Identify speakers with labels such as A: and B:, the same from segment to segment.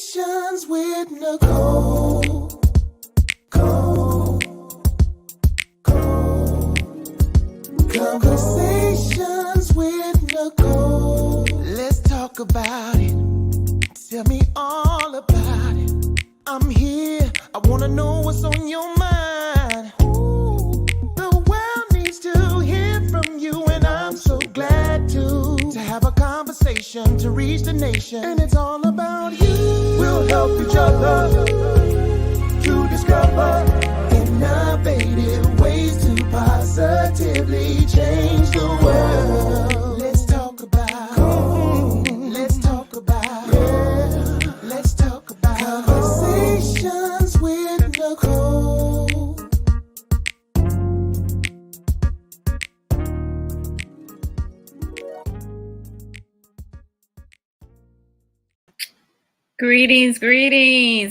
A: Conversations with Nicole. Conversations with Nicole. Let's talk about it. Tell me all about it. I'm here. I want to know what's on your mind. Ooh, the world needs to hear from you, and I'm so glad to have a conversation to reach the nation. And it's all about you. We'll help each other to discover innovative ways to positively change the world. Let's talk about, let's talk about, yeah, let's talk about conversations with Nicole.
B: Greetings.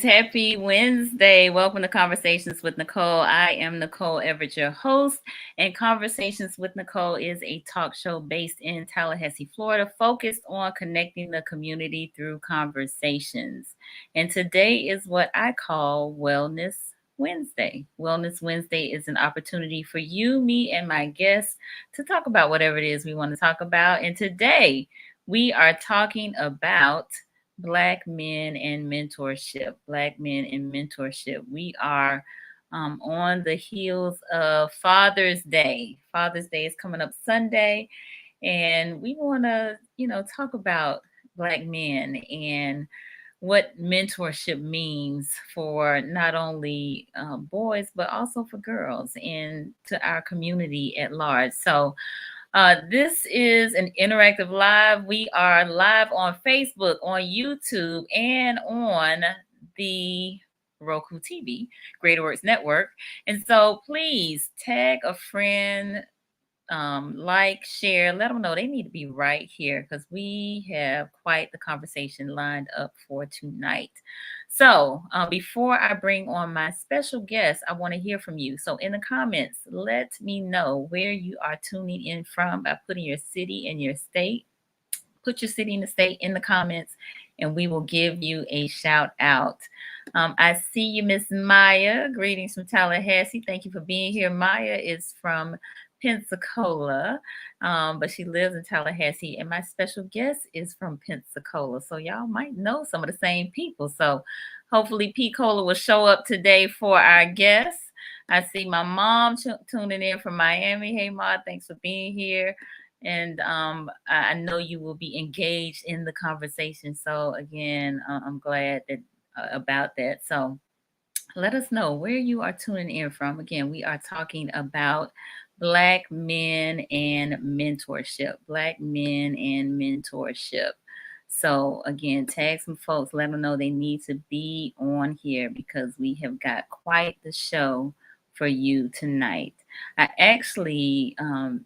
B: Happy Wednesday. Welcome to Conversations with Nicole. I am Nicole, Everett, your host, and Conversations with Nicole is a talk show based in Tallahassee, Florida, focused on connecting the community through conversations. And today is what I call Wellness Wednesday. Wellness Wednesday is an opportunity for you, me, and my guests to talk about whatever it is we want to talk about. And today we are talking about Black men and mentorship. Black men and mentorship. We are on the heels of Father's Day. Father's Day is coming up Sunday, and we want to, talk about Black men and what mentorship means for not only boys, but also for girls and to our community at large. So this is an interactive live. We are live on Facebook, on YouTube, and on the Roku TV, Greater Works Network. And so please tag a friend, like, share, let them know they need to be right here because we have quite the conversation lined up for tonight. So before I bring on my special guest, I want to hear from you. So in the comments, let me know where you are tuning in from by putting your city and your state. Put your city and the state in the comments, and we will give you a shout out. I see you, Miss Maya. Greetings from Tallahassee. Thank you for being here. Maya is from Pensacola, but she lives in Tallahassee, and my special guest is from Pensacola, so y'all might know some of the same people. So hopefully P. Cola will show up today for our guests. I see my mom tuning in from Miami. Hey, Ma, thanks for being here. And I know you will be engaged in the conversation. So again, I'm glad that about that. So let us know where you are tuning in from. Again, we are talking about Black men and mentorship. Black men and mentorship. So again, tag some folks, let them know they need to be on here because we have got quite the show for you tonight. I actually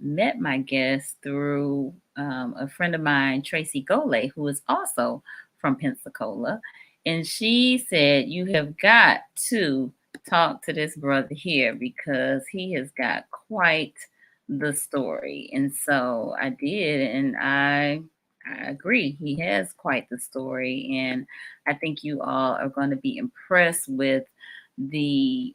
B: met my guest through a friend of mine, Tracy Golay, who is also from Pensacola. And she said, you have got to talk to this brother here because he has got quite the story. And so I did, and I agree. He has quite the story. And I think you all are going to be impressed with the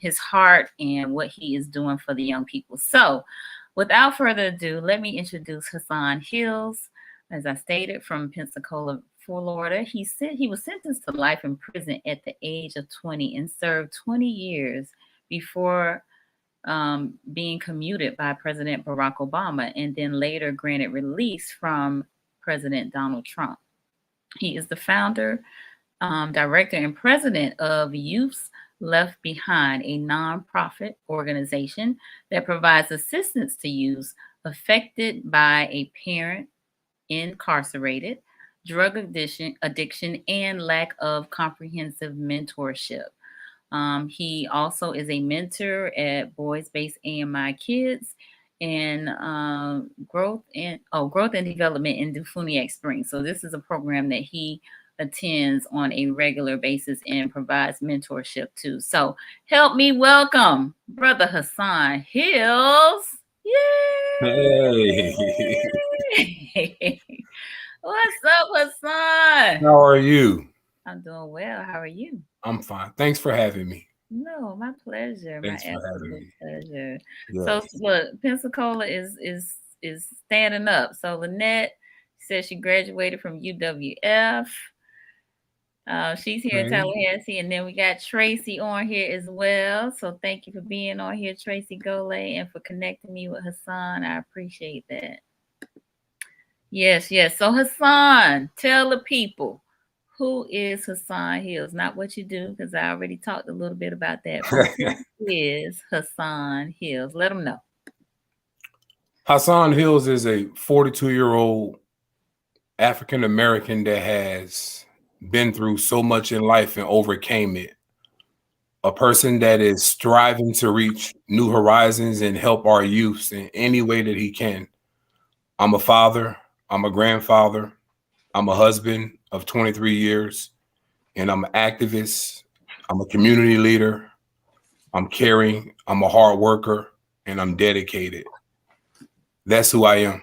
B: his heart and what he is doing for the young people. So without further ado, let me introduce Hassan Hills. As I stated, from Pensacola, Florida. He was sentenced to life in prison at the age of 20 and served 20 years before being commuted by President Barack Obama and then later granted release from President Donald Trump. He is the founder, director, and president of Youths Left Behind, a nonprofit organization that provides assistance to youth affected by a parent incarcerated, drug addiction, and lack of comprehensive mentorship. He also is a mentor at Boys Based AMI Kids and growth and development in Defuniak Springs. So this is a program that he attends on a regular basis and provides mentorship to. So help me welcome Brother Hassan Hills. Yay!
C: Hey.
B: What's up, Hassan?
C: How are you?
B: I'm doing well. How are you?
C: I'm fine. Thanks for having me.
B: No, my pleasure. My
C: Thanks for having
B: absolute
C: me.
B: pleasure. So
C: Yes.
B: look, Pensacola is standing up. So Lynette says she graduated from UWF. She's here in
C: Okay.
B: Tallahassee, and then we got Tracy on here as well. So thank you for being on here, Tracy Gole, and for connecting me with Hassan. I appreciate that. Yes, yes. So Hassan, tell the people who is Hassan Hills? Not what you do, because I already talked a little bit about that, but who is Hassan Hills? Let them know.
C: Hassan Hills is a 42-year-old African American that has been through so much in life and overcame it. A person that is striving to reach new horizons and help our youth in any way that he can. I'm a father, I'm a grandfather, I'm a husband of 23 years, and I'm an activist, I'm a community leader, I'm caring, I'm a hard worker, and I'm dedicated. That's who I am.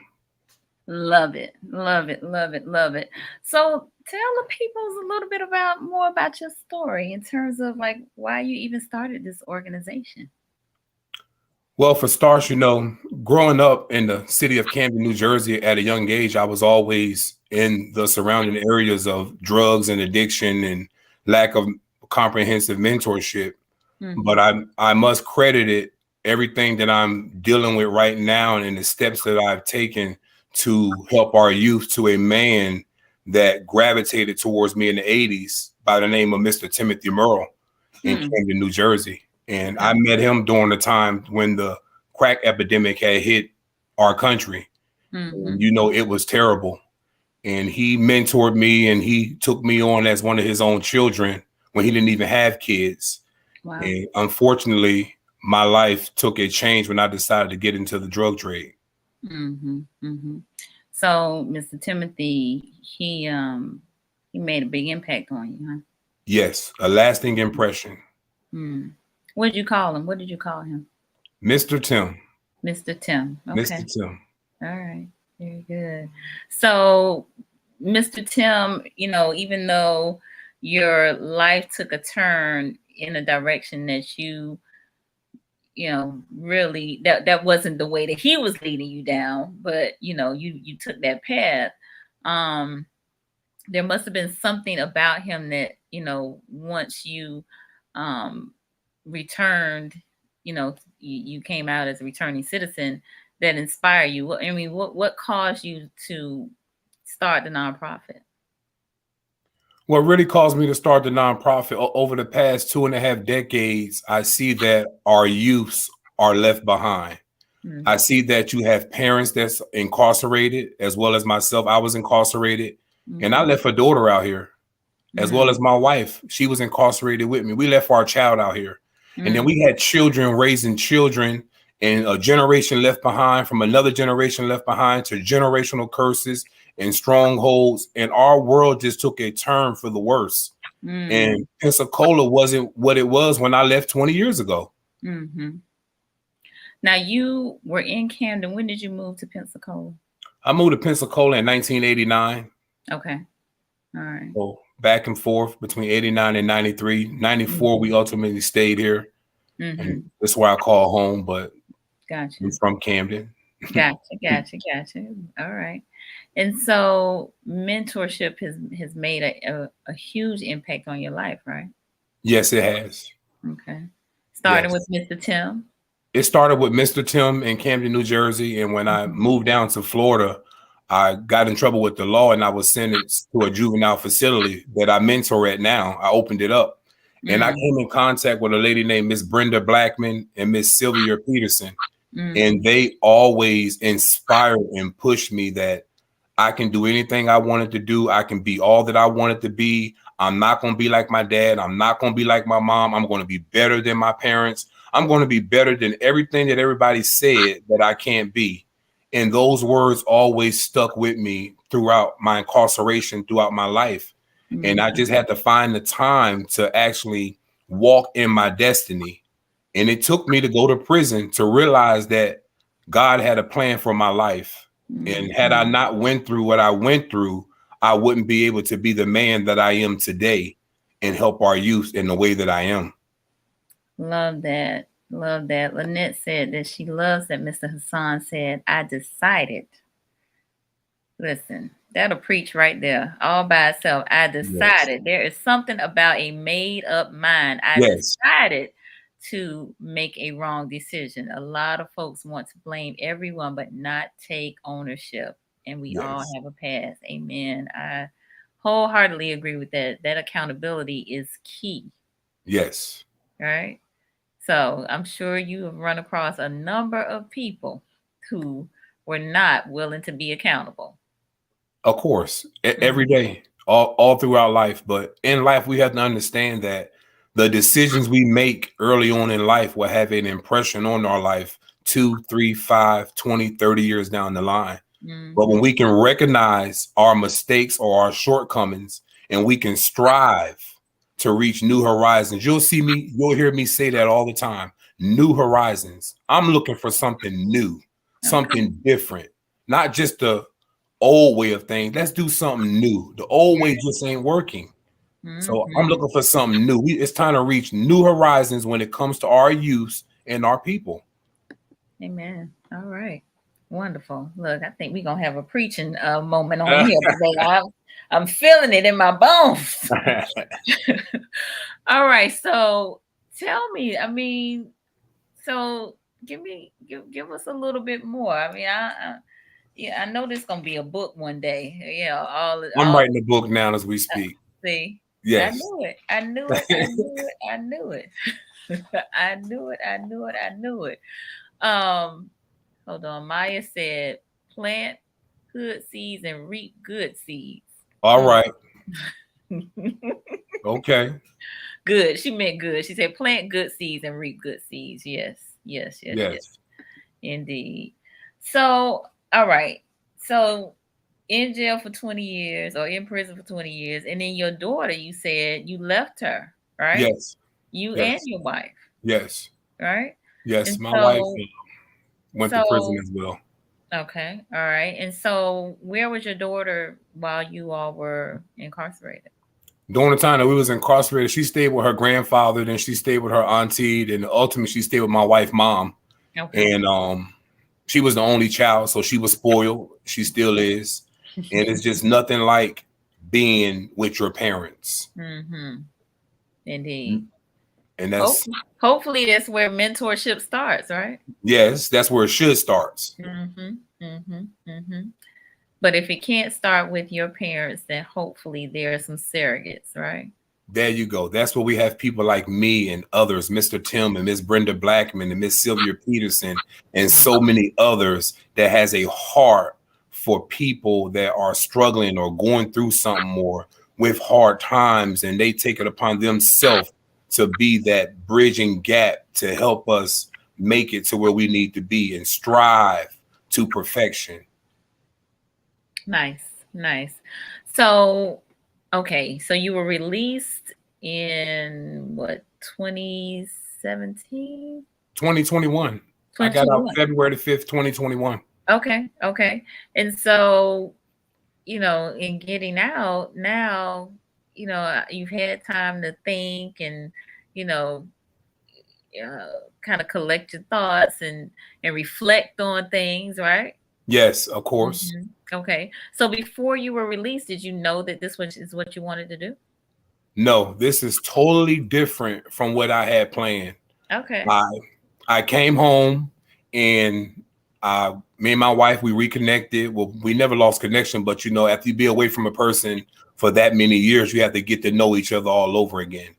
B: Love it, love it, love it, love it. So tell the people a little bit about more about your story in terms of like why you even started this organization.
C: Well, for starters, growing up in the city of Camden, New Jersey at a young age, I was always in the surrounding areas of drugs and addiction and lack of comprehensive mentorship. But
B: Mm-hmm.
C: I must credit it everything that I'm dealing with right now and the steps that I've taken to help our youth to a man that gravitated towards me in the 80s by the name of Mr. Timothy Merle in
B: Hmm.
C: Camden, New Jersey. And
B: Okay.
C: I met him during the time when the crack epidemic had hit our country.
B: Mm-hmm.
C: And, it was terrible. And he mentored me and he took me on as one of his own children when he didn't even have kids.
B: Wow.
C: And unfortunately, my life took a change when I decided to get into the drug trade.
B: Mm-hmm. Mm-hmm. So, Mr. Timothy, he made a big impact on you, huh?
C: Yes, a lasting impression.
B: Hmm. What did you call him? What did you call him?
C: Mr. Tim.
B: Mr. Tim.
C: Mr.
B: Okay.
C: Tim.
B: All right. Very good. So, Mr. Tim, even though your life took a turn in a direction that really that wasn't the way that he was leading you down, but you took that path. Um, there must have been something about him that once you um returned, you came out as a returning citizen that inspired you. What caused you to start the nonprofit?
C: What really caused me to start the nonprofit over the past 2.5 decades, I see that our youths are left behind.
B: Mm-hmm.
C: I see that you have parents that's incarcerated, as well as myself. I was incarcerated, and I
B: Mm-hmm.
C: left a daughter out here, as well as my wife. She was incarcerated with me. We left our child out here. And then we
B: Mm-hmm.
C: had children raising children, and a generation left behind from another generation left behind to generational curses and strongholds. And our world just took a turn for the worse.
B: Mm-hmm.
C: And Pensacola wasn't what it was when I left 20 years ago.
B: Mm-hmm. Now you were in Camden. When did you move to Pensacola?
C: I moved to Pensacola in 1989.
B: Okay. All right.
C: So back and forth between 89 and 93. 94, we
B: Mm-hmm.
C: ultimately stayed here.
B: Mm-hmm.
C: And that's where I call home, but
B: Gotcha.
C: I'm from Camden.
B: Gotcha. All right. And so mentorship has made a huge impact on your life, right?
C: Yes, it has.
B: Okay. Starting with
C: Yes.
B: Mr. Tim.
C: It started with Mr. Tim in Camden, New Jersey. And when I
B: Mm-hmm.
C: moved down to Florida, I got in trouble with the law and I was sentenced to a juvenile facility that I mentor at now. I opened it up. And I came in contact with a lady named Miss Brenda Blackman and Miss Sylvia Peterson.
B: Mm-hmm.
C: And they always inspired and pushed me that I can do anything I wanted to do. I can be all that I wanted to be. I'm not going to be like my dad. I'm not going to be like my mom. I'm going to be better than my parents. I'm going to be better than everything that everybody said that I can't be. And those words always stuck with me throughout my incarceration, throughout my life. And I
B: Mm-hmm.
C: just had to find the time to actually walk in my destiny. And it took me to go to prison to realize that God had a plan for my life. And had I
B: Mm-hmm.
C: not went through what I went through, I wouldn't be able to be the man that I am today and help our youth in the way that I am.
B: Love that. Love that. Lynette said that she loves that Mr. Hassan said, I decided. Listen, that'll preach right there, all by itself. I decided. Yes. There is something about a made up mind. I decided to make a wrong decision. A lot of folks want to blame everyone, but not take ownership. And we all have a past. Amen. I wholeheartedly agree with that. That accountability is key.
C: Yes.
B: Right. So I'm sure you have run across a number of people who were not willing to be accountable.
C: Of course, every day, all throughout life. But in life, we have to understand that the decisions we make early on in life will have an impression on our life 2, 3, 5, 20, 30 years down the line. But when we can recognize our mistakes or our shortcomings and we can strive to reach new horizons, you'll hear me say that all the time. New horizons. I'm looking for something new, something different, not just the old way of things. Let's do something new. The old way just ain't working. So I'm looking for something new. It's time to reach new horizons when it comes to our youth and our people.
B: Amen. All right. Wonderful. Look, I think we're going to have a preaching moment on here today. I'm feeling it in my bones. All right. So tell me, so give us a little bit more. I know this is gonna be a book one day. Yeah,
C: I'm writing the book now as we speak.
B: See,
C: yes,
B: I knew it. Hold on. Maya said, "Plant good seeds and reap good seeds."
C: All right. Okay.
B: Good. She meant good. She said, "Plant good seeds and reap good seeds." Yes. Indeed. So. All right. So in jail for 20 years or in prison for 20 years. And then your daughter, you said you left her, right?
C: Yes.
B: You and your wife.
C: Yes.
B: Right?
C: Yes.
B: And
C: my wife went to prison as well.
B: Okay. All right. And so where was your daughter while you all were incarcerated?
C: During the time that we was incarcerated, she stayed with her grandfather, then she stayed with her auntie, and ultimately she stayed with my wife's mom. Okay. And she was the only child, so she was spoiled. She still is. And it's just nothing like being with your parents.
B: Indeed.
C: And that's
B: hopefully that's where mentorship starts, right?
C: Yes, that's where it should start.
B: But if it can't start with your parents, then hopefully there are some surrogates, right?
C: There you go. That's where we have people like me and others, Mr. Tim and Miss Brenda Blackman and Miss Sylvia Peterson and so many others that has a heart for people that are struggling or going through something more with hard times, and they take it upon themselves to be that bridging gap to help us make it to where we need to be and strive to perfection.
B: Nice. So, okay, so you were released in what, 2017?
C: 2021. I got out February 5th, 2021.
B: Okay. And so, in getting out now, you've had time to think and, kind of collect your thoughts and reflect on things, right?
C: Yes, of course.
B: Okay. So before you were released, did you know that this is what you wanted to do?
C: No, this is totally different from what I had planned.
B: Okay.
C: I came home and me and my wife, we reconnected. Well, we never lost connection, but after you be away from a person for that many years, you have to get to know each other all over again.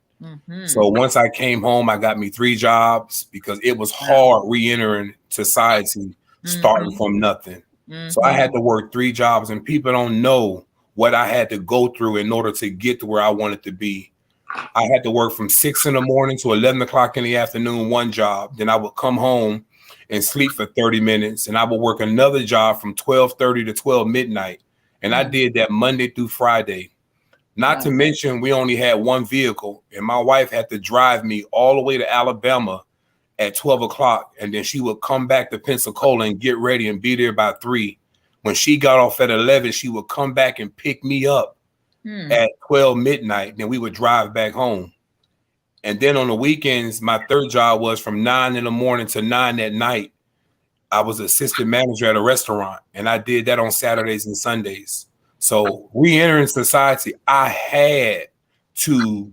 C: So once I came home, I got me 3 jobs because it was hard re-entering society, starting from nothing. So I had to work 3 jobs, and people don't know what I had to go through in order to get to where I wanted to be. I had to work from 6 in the morning to 11 o'clock in the afternoon, one job. Then I would come home and sleep for 30 minutes, and I would work another job from 12:30 to 12 midnight. And I did that Monday through Friday. Not to mention, we only had 1 vehicle, and my wife had to drive me all the way to Alabama at 12 o'clock. And then she would come back to Pensacola and get ready and be there by 3. When she got off at 11, she would come back and pick me up at 12 midnight. Then we would drive back home. And then on the weekends, my third job was from 9 in the morning to 9 at night. I was assistant manager at a restaurant, and I did that on Saturdays and Sundays. So re-entering society, I had to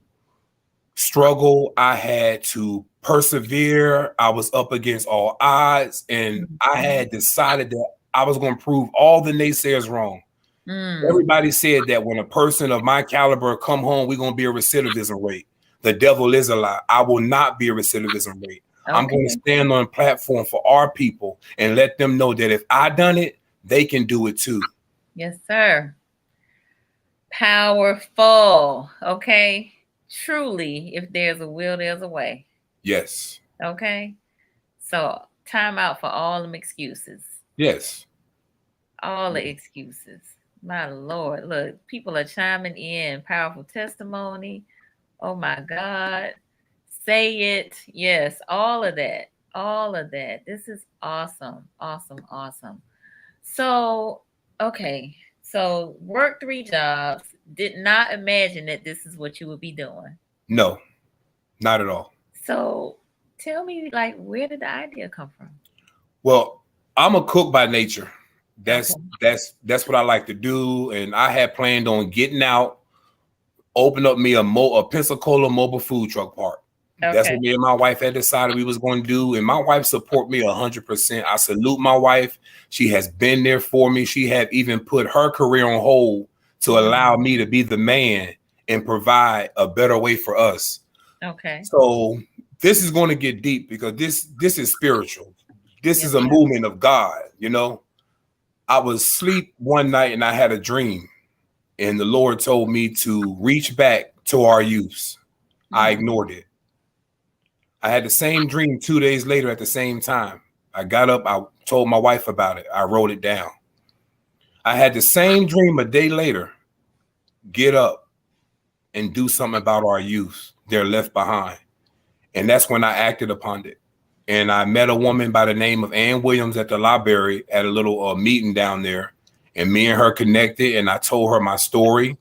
C: struggle. I had to persevere. I was up against all odds, and I had decided that I was going to prove all the naysayers wrong. Everybody said that when a person of my caliber come home, we're going to be a recidivism rate. The devil is a lie. I will not be a recidivism rate. Okay. I'm going to stand on a platform for our people and let them know that if I done it, they can do it too.
B: Yes, sir. Powerful. Okay. Truly, if there's a will, there's a way.
C: Yes.
B: Okay. So time out for all them excuses.
C: Yes.
B: All the excuses. My Lord. Look, people are chiming in. Powerful testimony. Oh my God. Say it. Yes. All of that. All of that. This is awesome. Awesome. Awesome. So, okay. So work 3 jobs. Did not imagine that this is what you would be doing.
C: No, not at all.
B: So tell me, like, where did the idea come from?
C: Well, I'm a cook by nature. That's what I like to do. And I had planned on getting out, open up me a Pensacola mobile food truck park. Okay. That's what me and my wife had decided we was going to do. And my wife support me 100%. I salute my wife. She has been there for me. She had even put her career on hold to allow me to be the man and provide a better way for us. Okay. So this is going to get deep because this is spiritual. This is a movement of God, you know. I was asleep one night and I had a dream. And the Lord told me to reach back to our youth. I ignored it. I had the same dream 2 days later at the same time. I got up, I told my wife about it. I wrote it down. I had the same dream a day later. Get up and do something about our youth. They're left behind. And that's when I acted upon it. And I met a woman by the name of Ann Williams at the library at a little meeting down there. And me and her connected, and I told her my story.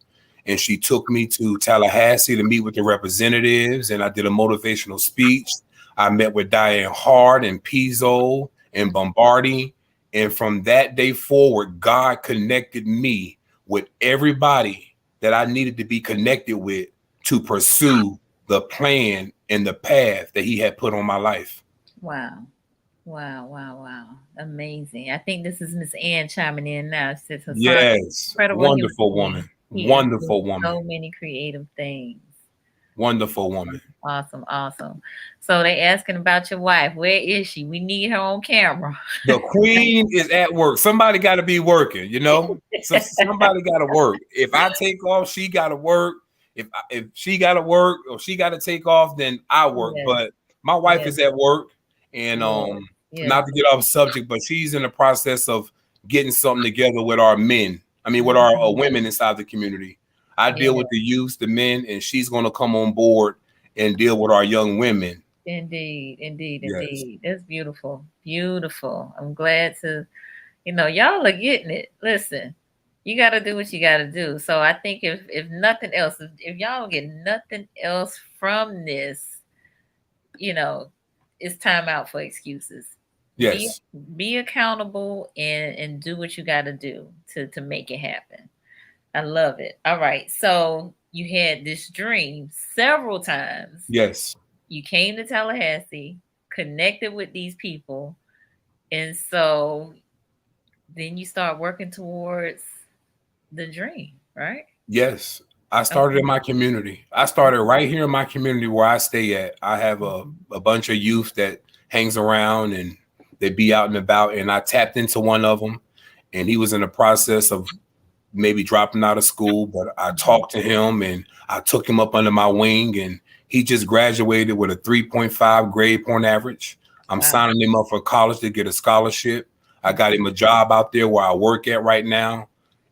C: And she took me to Tallahassee to meet with the representatives. And I did a motivational speech. I met with Diane Hart and Pizzo and Bombardi. And from that day forward, God connected me with everybody that I needed to be connected with to pursue the plan and the path that he had put on my life.
B: Wow. Wow, wow, wow. Amazing. I think this is Miss Ann chiming in now.
C: Yes. Wonderful woman. Wonderful woman.
B: So many creative things.
C: Wonderful woman.
B: Awesome, awesome. So they asking about your wife. Where is she? We need her on camera.
C: The queen is at work. Somebody got to be working, you know? So somebody got to work. If I take off, she got to work. If she got to work or she got to take off, then I work. Yes. But my wife is at work. And not to get off subject, but she's in the process of getting something together with our men. I mean, with our women inside the community. I deal with the youth, the men, and she's going to come on board and deal with our young women.
B: Indeed, indeed, indeed. That's beautiful. Beautiful. I'm glad to, y'all are getting it. Listen, you got to do what you got to do. So I think if nothing else, if y'all don't get nothing else from this, it's time out for excuses.
C: Yes.
B: Be accountable and do what you got to do to make it happen. I love it. All right. So you had this dream several times.
C: Yes.
B: You came to Tallahassee, connected with these people. And so then you start working towards the dream, right?
C: Yes. I started in my community. I started right here in my community where I stay at. I have a bunch of youth that hangs around and they be out and about. And I tapped into one of them and he was in the process of maybe dropping out of school, but I talked to him and I took him up under my wing and he just graduated with a 3.5 grade point average. I'm signing him up for college to get a scholarship. I got him a job out there where I work at right now.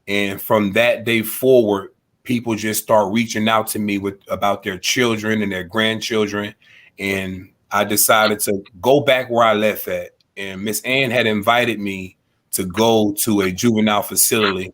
C: And from that day forward, people just start reaching out to me about their children and their grandchildren. And I decided to go back where I left at. And Miss Ann had invited me to go to a juvenile facility.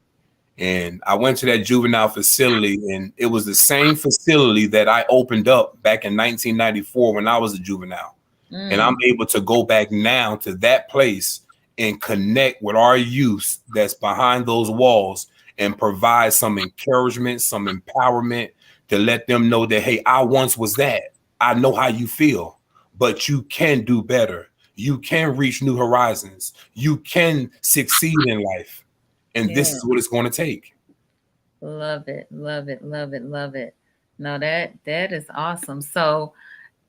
C: And I went to that juvenile facility, and it was the same facility that I opened up back in 1994 when I was a juvenile. And I'm able to go back now to that place and connect with our youth that's behind those walls and provide some encouragement, some empowerment to let them know that, hey, I once was that. I know how you feel, but you can do better. You can reach new horizons. You can succeed in life. And this is what it's going to take.
B: Love it, love it, love it, love it. No, that is awesome. So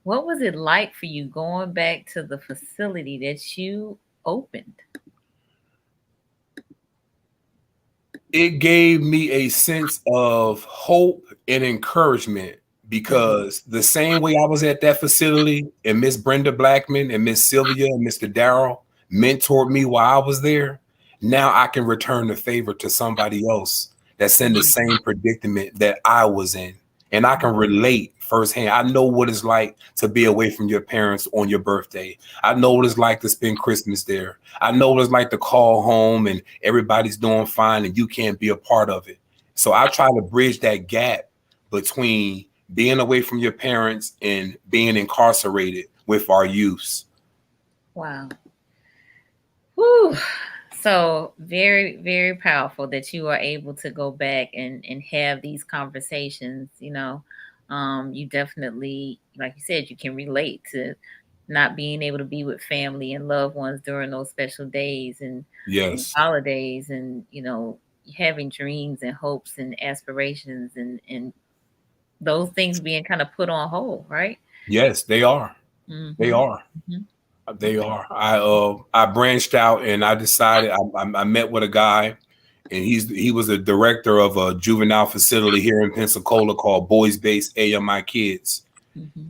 B: what was it like for you going back to the facility that you opened?
C: It gave me a sense of hope and encouragement because the same way I was at that facility and Miss Brenda Blackman and Miss Sylvia and Mr. Darrell mentored me while I was there, now I can return the favor to somebody else that's in the same predicament that I was in. And I can relate firsthand. I know what it's like to be away from your parents on your birthday. I know what it's like to spend Christmas there. I know what it's like to call home and everybody's doing fine and you can't be a part of it. So I try to bridge that gap between being away from your parents and being incarcerated with our youths.
B: Wow. Whew. So very, very powerful that you are able to go back and have these conversations. You definitely, like you said, you can relate to not being able to be with family and loved ones during those special days and holidays, and having dreams and hopes and aspirations and those things being kind of put on hold, right?
C: Yes, they are. They are. They are. I branched out and I decided I met with a guy, and he was a director of a juvenile facility here in Pensacola called Boys Base AMI Kids.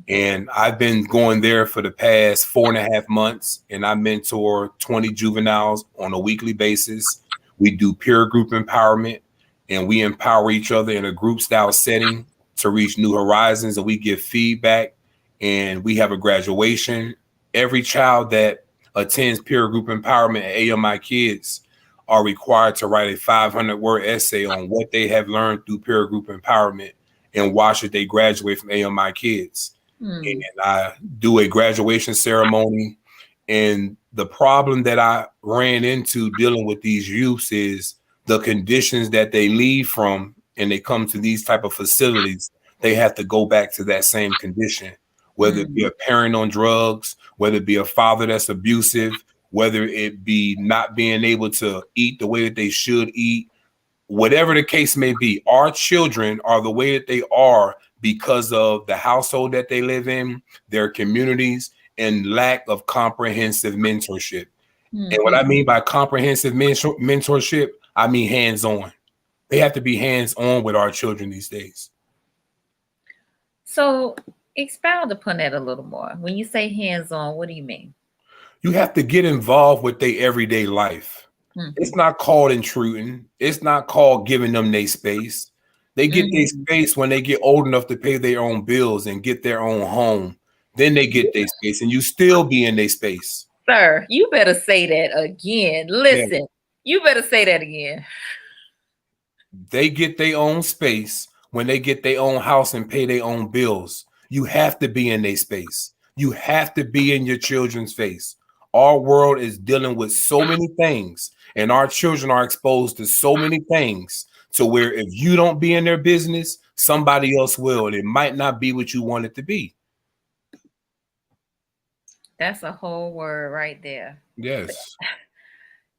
C: And I've been going there for the past 4.5 months, and I mentor 20 juveniles on a weekly basis. We do peer group empowerment, and we empower each other in a group style setting to reach new horizons, and we give feedback, and we have a graduation. Every child that attends peer group empowerment at AMI Kids are required to write a 500-word essay on what they have learned through peer group empowerment and why should they graduate from AMI Kids. And I do a graduation ceremony. And the problem that I ran into dealing with these youths is the conditions that they leave from and they come to these type of facilities. They have to go back to that same condition, whether it be a parent on drugs, whether it be a father that's abusive, whether it be not being able to eat the way that they should eat, whatever the case may be. Our children are the way that they are because of the household that they live in, their communities, and lack of comprehensive mentorship. And what I mean by comprehensive mentorship, I mean hands-on. They have to be hands-on with our children these days.
B: So expound upon that a little more. When you say hands-on, what do you mean?
C: You have to get involved with their everyday life. It's not called intruding. It's not called giving them their space. They get their space when they get old enough to pay their own bills and get their own home. Then they get their space, and you still be in their space.
B: Sir, you better say that again. Listen, you better say that again.
C: They get their own space when they get their own house and pay their own bills. You have to be in their space. You have to be in your children's face. Our world is dealing with so many things, and our children are exposed to so many things to where if you don't be in their business, somebody else will, and it might not be what you want it to be.
B: That's a whole word right there.
C: Yes.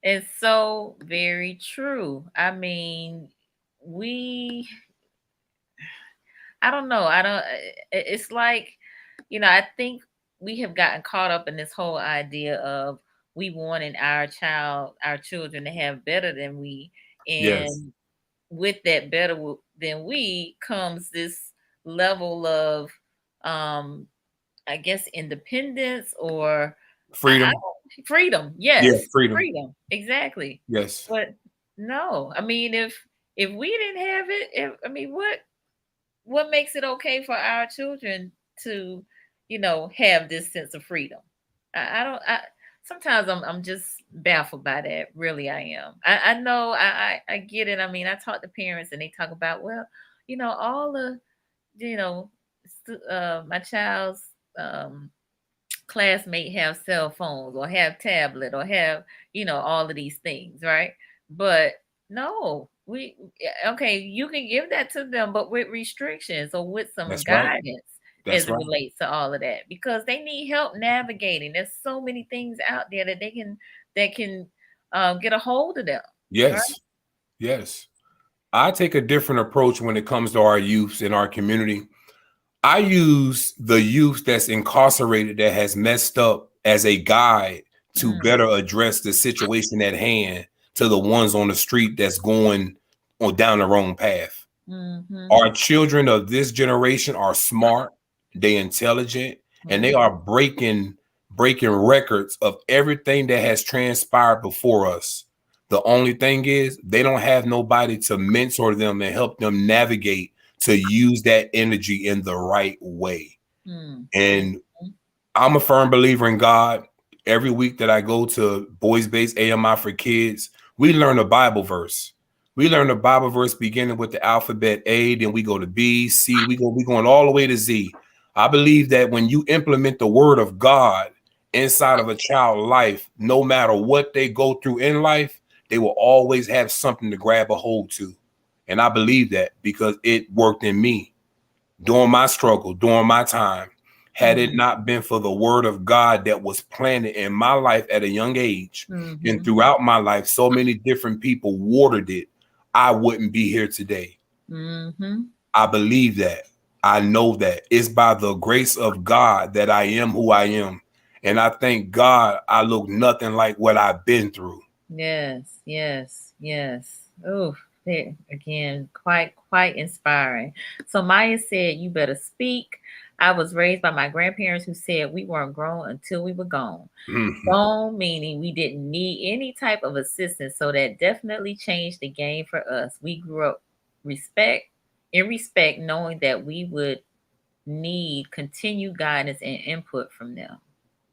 B: It's so very true. I mean, I don't know. It's like, I think we have gotten caught up in this whole idea of we wanting our children to have better than we. And with that better than we comes this level of, I guess, independence or
C: freedom.
B: Freedom. Yes.
C: Yeah, freedom.
B: Freedom. Exactly.
C: Yes.
B: But no, I mean, if we didn't have it, what makes it okay for our children to, have this sense of freedom? sometimes I'm just baffled by that. Really, I am. I know I get it. I mean, I talk to parents and they talk about, well, all the, you know, my child's classmate have cell phones or have tablet or have, all of these things, right? But no, okay, you can give that to them, but with restrictions or with some
C: That's right.
B: guidance
C: That's
B: as it
C: right.
B: relates to all of that, because they need help navigating. There's so many things out there that can get a hold of them, right?
C: Yes. Yes. I take a different approach when it comes to our youth in our community. I use the youth that's incarcerated that has messed up as a guide to
B: Mm,
C: better address the situation at hand to the ones on the street that's going on down the wrong path.
B: mm-hmm,
C: Our children of this generation are smart, they intelligent, and they
B: mm,
C: are breaking records of everything that has transpired before us. The only thing is they don't have nobody to mentor them and help them navigate to use that energy in the right way.
B: mm,
C: And I'm a firm believer in God. Every week that I go to Boys Base AMI for Kids, we learn a Bible verse. We learn a Bible verse beginning with the alphabet A, then we go to B, C, we going all the way to Z. I believe that when you implement the word of God inside of a child's life, no matter what they go through in life, they will always have something to grab a hold to. And I believe that because it worked in me during my struggle, during my time. Had it
B: mm,
C: not been for the word of God that was planted in my life at a young age and
B: mm-hmm,
C: throughout my life, so many different people watered it, I wouldn't be here today.
B: mm-hmm.
C: I believe that. I know that it's by the grace of God that I am who I am. And I thank God I look nothing like what I've been through.
B: Yes, yes, yes. Oh, again, quite inspiring. So Maya said, "You better speak." I was raised by my grandparents who said we weren't grown until we were gone.
C: Mhm.
B: Gone meaning we didn't need any type of assistance. So that definitely changed the game for us. We grew up respect in respect, knowing that we would need continued guidance and input from them.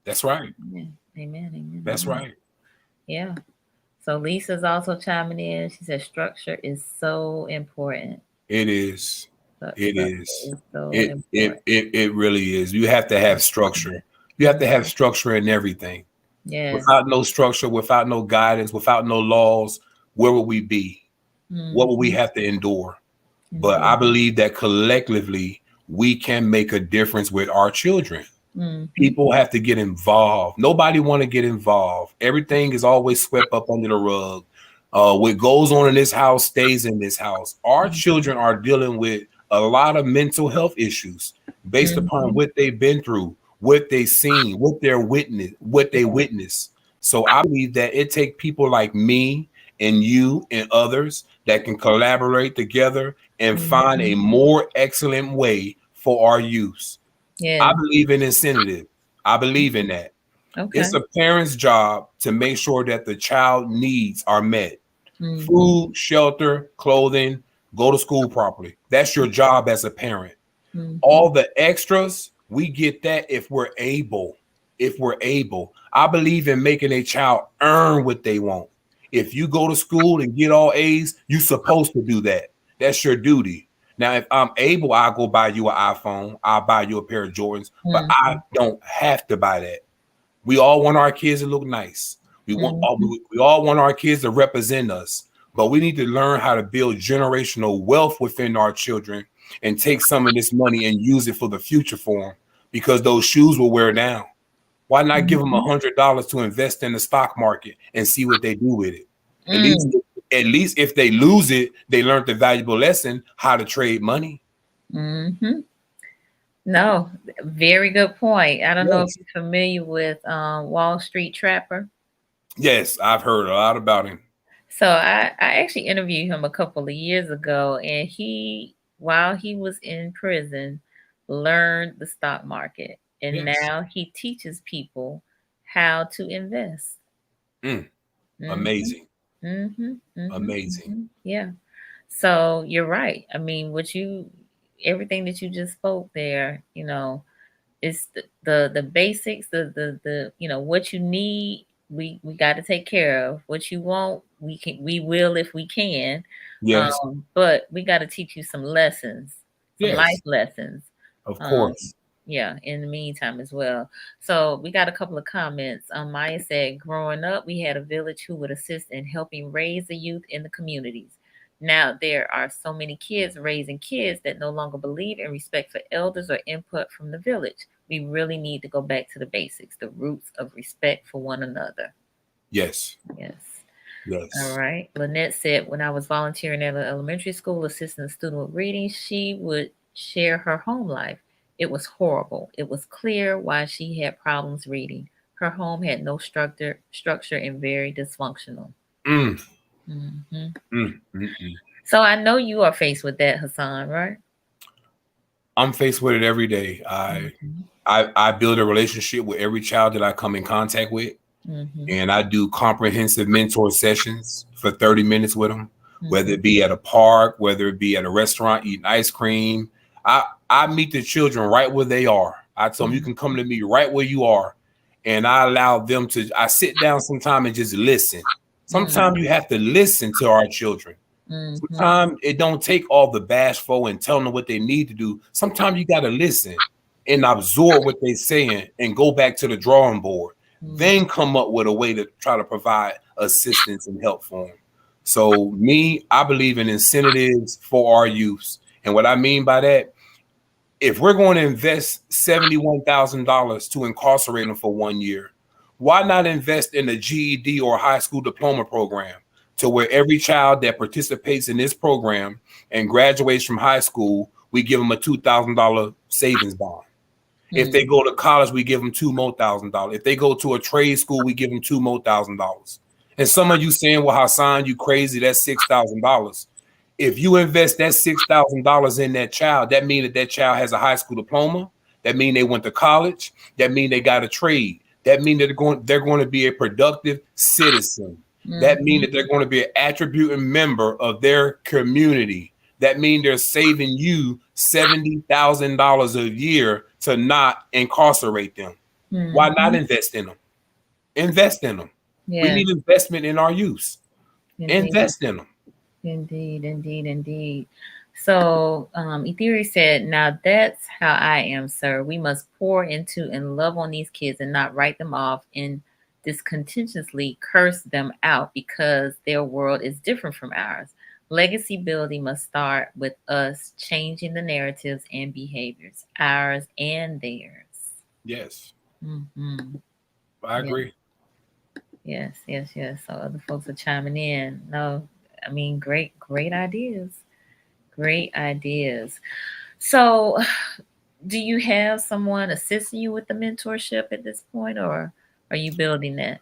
C: That's right.
B: Amen. Amen. Amen.
C: That's
B: Amen.
C: right.
B: Yeah. So Lisa's also chiming in. She says structure is so important.
C: It is. It
B: Structure
C: is.
B: is so
C: It really is. You have to have structure. You have to
B: important.
C: have structure in everything.
B: Yes.
C: Without no structure, without no guidance, without no laws, where would we be? What would we
B: Mm-hmm.
C: have to endure? But I
B: Endure.
C: believe that collectively we can make a difference with our children.
B: Mm-hmm.
C: People have to get involved. Nobody want to get involved. Everything is always swept up under the rug. What goes on in this house stays in this house. Our children are dealing with a lot of mental health issues based upon
B: Mm-hmm.
C: what they've been through, what they've seen, what they witness. So I believe that it takes people like me and you and others that can collaborate together and find a
B: Mm-hmm.
C: more excellent way for our youth. I
B: Yeah.
C: believe in incentive. I believe in that. It's
B: Okay.
C: a parent's job to make sure that the child needs are met.
B: Mm-hmm.
C: Food, shelter, clothing, go to school properly. That's your job as a parent.
B: Mm-hmm.
C: All the extras, we get that if we're able. If we're able. I believe in making a child earn what they want. If you go to school and get all A's, you're supposed to do that. That's your duty. Now, if I'm able, I'll go buy you an iPhone. I'll buy you a pair of Jordans, but I
B: Mm-hmm.
C: don't have to buy that. We all want our kids to look nice.
B: Mm-hmm.
C: We all want our kids to represent us, but we need to learn how to build generational wealth within our children and take some of this money and use it for the future for them because those shoes will wear down. Why not give them
B: Mm-hmm.
C: $100 to invest in the stock market and see what they do with it? At least,
B: Mm.
C: at least if they lose it, they learned the valuable lesson how to trade money.
B: Mm-hmm. No, very good point. I don't know if
C: Yes,
B: you're familiar with Wall Street Trapper.
C: yes, I've heard a lot about him.
B: So I actually interviewed him a couple of years ago, and while he was in prison, learned the stock market, and
C: Yes,
B: now he teaches people how to invest.
C: Mm,
B: Mm-hmm.
C: amazing,
B: Mm-hmm. Mm-hmm.
C: amazing.
B: Mm-hmm. Yeah. So you're right. I mean, everything that you just spoke there, it's the basics, the what you need, we got to take care of. What you want, we will if we can.
C: Yes.
B: But we got to teach you some lessons, some life
C: Yes.
B: lessons.
C: Of
B: Um,
C: course.
B: yeah, in the meantime as well. So we got a couple of comments. Maya said, growing up, we had a village who would assist in helping raise the youth in the communities. Now there are so many kids raising kids that no longer believe in respect for elders or input from the village. We really need to go back to the basics, the roots of respect for one another.
C: Yes.
B: Yes. All
C: Yes.
B: right. Lynette said, when I was volunteering at an elementary school, assisting a student with reading, she would share her home life. It was horrible. It was clear why she had problems reading. Her home had no structure and very dysfunctional.
C: Mm,
B: Hmm.
C: mm.
B: So I know you are faced with that, Hassan, right?
C: I'm faced with it every day.
B: Hmm.
C: I build a relationship with every child that I come in contact with,
B: Hmm.
C: and I do comprehensive mentor sessions for 30 minutes with them, whether
B: Hmm.
C: it be at a park, whether it be at a restaurant eating ice cream. I meet the children right where they are. I tell them, you can come to me right where you are, and I allow them to. I sit down sometime and just listen. Sometimes you have to listen to our children.
B: Hmm.
C: Sometimes it don't take all the bashful and telling them what they need to do. Sometimes you got to listen and absorb what they're saying and go back to the drawing board. Then come up with a way to try to provide assistance and help for them. So me, I believe in incentives for our youth. And what I mean by that, if we're going to invest $71,000 to incarcerate them for 1 year, why not invest in a GED or high school diploma program to where every child that participates in this program and graduates from high school, we give them a $2,000 savings bond. If they go to college, we give them $2 more thousand. If they go to a trade school, we give them $2 more thousand. And some of you saying, well, Hassan, you crazy, that's $6,000. If you invest that $6,000 in that child, that means that child has a high school diploma. That means they went to college. That means they got a trade. That means that they're going to be a productive citizen. That means that they're going to be an attributing member of their community. That means they're saving you $70,000 a year to not incarcerate them. Why not invest in them? Invest in them. We
B: Yeah,
C: need investment in our youth.
B: indeed.
C: Invest in them.
B: Indeed, indeed, indeed. So, Etheri said, now that's how I am, sir. We must pour into and love on these kids and not write them off and discontentiously curse them out because their world is different from ours. Legacy building must start with us changing the narratives and behaviors, ours and theirs.
C: Yes,
B: Hmm.
C: I
B: Yeah.
C: agree.
B: Yes, yes, yes. So other folks are chiming in. No, I mean, great ideas. Great ideas. So, do you have someone assisting you with the mentorship at this point, or are you building that?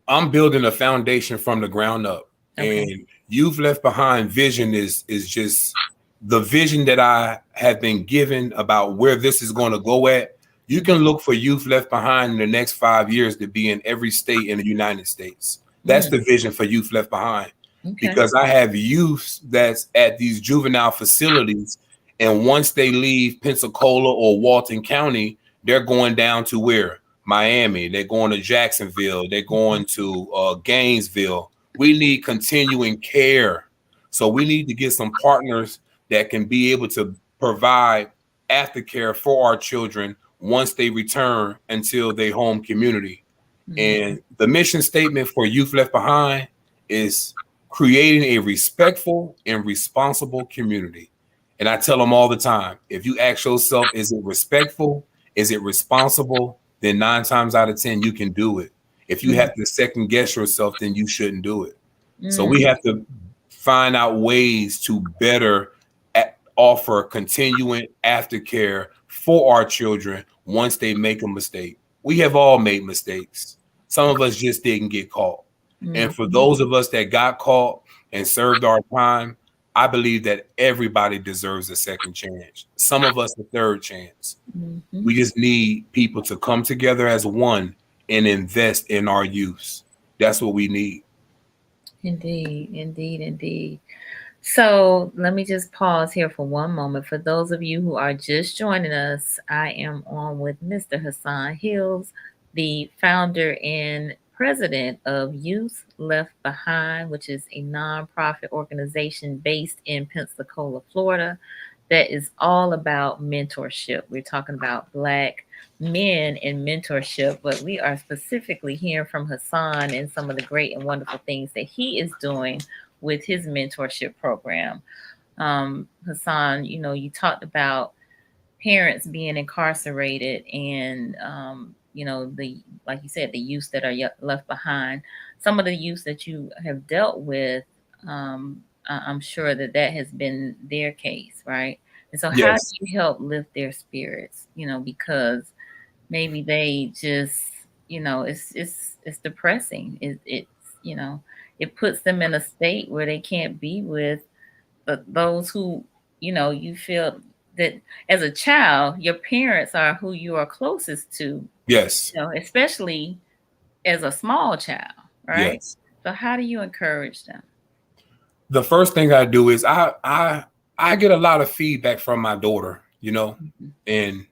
C: I'm building a foundation from the ground up,
B: Okay.
C: and You've Left Behind vision is just the vision that I have been given about where this is going to go at. You can look for Youth Left Behind in the next 5 years to be in every state in the United States. That's the vision for Youth Left Behind,
B: Okay.
C: because I have youth that's at these juvenile facilities, and once they leave Pensacola or Walton County, they're going down to where? Miami. They're going to Jacksonville. They're going to Gainesville. We need continuing care. So we need to get some partners that can be able to provide aftercare for our children once they return until their home community. And the mission statement for Youth Left Behind is creating a respectful and responsible community. And I tell them all the time, if you ask yourself, is it respectful? Is it responsible? Then 9 times out of 10, you can do it. If you have to second guess yourself, then you shouldn't do it. So we have to find out ways to better offer continuing aftercare for our children once they make a mistake. We have all made mistakes. Some of us just didn't get caught. And for those of us that got caught and served our time, I believe that everybody deserves a second chance. Some of us a third chance. We just need people to come together as one and invest in our youth. That's what we need.
B: Indeed, indeed, indeed. So let me just pause here for one moment. For those of you who are just joining us, I am on with Mr. Hassan Hills, the founder and president of Youth Left Behind, which is a nonprofit organization based in Pensacola, Florida, that is all about mentorship. We're talking about Black men in mentorship, but we are specifically hearing from Hassan and some of the great and wonderful things that he is doing with his mentorship program. Hassan, you talked about parents being incarcerated and, the, like you said, the youth that are left behind. Some of the youth that you have dealt with, I'm sure that has been their case, right? And so, how do
C: Yes,
B: you help lift their spirits? Because maybe they just, it's depressing. It's you know, it puts them in a state where they can't be with those who, you feel that as a child, your parents are who you are closest to,
C: yes,
B: especially as a small child, right?
C: yes.
B: So how do you encourage them?
C: The first thing I do is I get a lot of feedback from my daughter,
B: Mhm.
C: and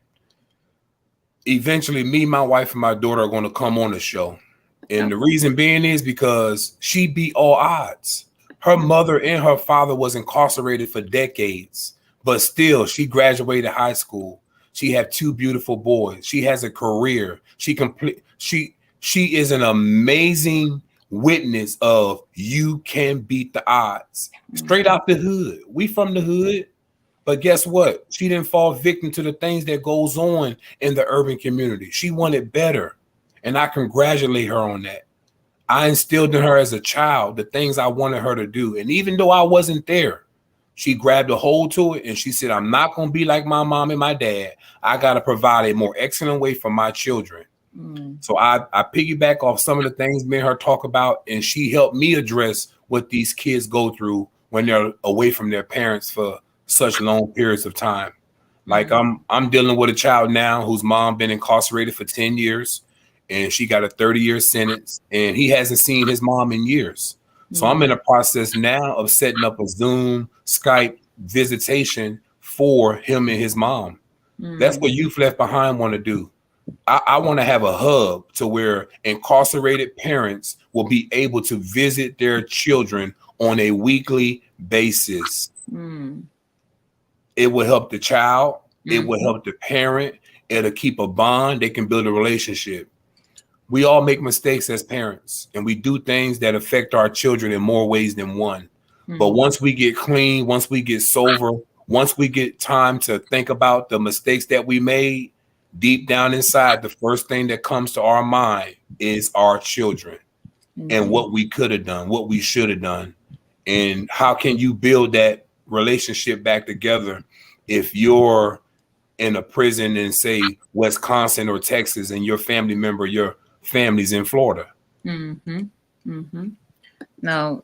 C: eventually me, my wife, and my daughter are going to come on the show. And the reason being is because she beat all odds. Her mother and her father was incarcerated for decades, but still she graduated high school. She had two beautiful boys. She has a career. She is an amazing witness of you can beat the odds. Straight out the hood. We from the hood. But guess what? She didn't fall victim to the things that goes on in the urban community. She wanted better. And I congratulate her on that. I instilled in her as a child the things I wanted her to do. And even though I wasn't there, she grabbed a hold to it and she said, I'm not going to be like my mom and my dad. I got to provide a more excellent way for my children.
B: Mm.
C: So I piggyback off some of the things me and her talk about, and she helped me address what these kids go through when they're away from their parents for such long periods of time. Like
B: Mm.
C: I'm dealing with a child now whose mom been incarcerated for 10 years and she got a 30-year sentence and he hasn't seen his mom in years. So I'm in a process now of setting up a Zoom, Skype visitation for him and his mom. That's
B: Mm.
C: what Youth Left Behind want to do. I want to have a hub to where incarcerated parents will be able to visit their children on a weekly basis.
B: Mm.
C: It will help the child. It will
B: Mm.
C: help the parent. It'll keep a bond. They can build a relationship. We all make mistakes as parents, and we do things that affect our children in more ways than one. But
B: Mm.
C: once we get clean, once we get sober, once we get time to think about the mistakes that we made, deep down inside, the first thing that comes to our mind is our children and
B: Indeed.
C: what we could have done, what we should have done. And how can you build that relationship back together if you're in a prison in, say, Wisconsin or Texas, and your family member, your family's in Florida?
B: Mm-hmm. Mm-hmm. No,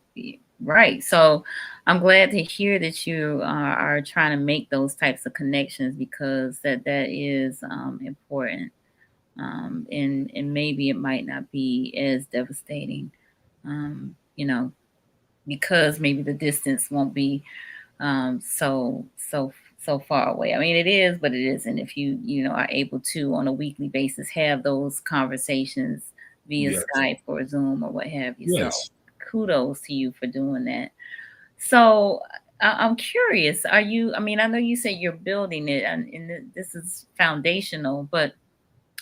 B: right. So I'm glad to hear that you are trying to make those types of connections because that is important. And maybe it might not be as devastating, you know, because maybe the distance won't be so far away. I mean, it is, but it isn't. If you are able to on a weekly basis have those conversations via
C: Yes.
B: Skype or Zoom or what have you. So
C: Yes.
B: kudos to you for doing that. So I'm curious. Are you? I mean, I know you said you're building it, and this is foundational. But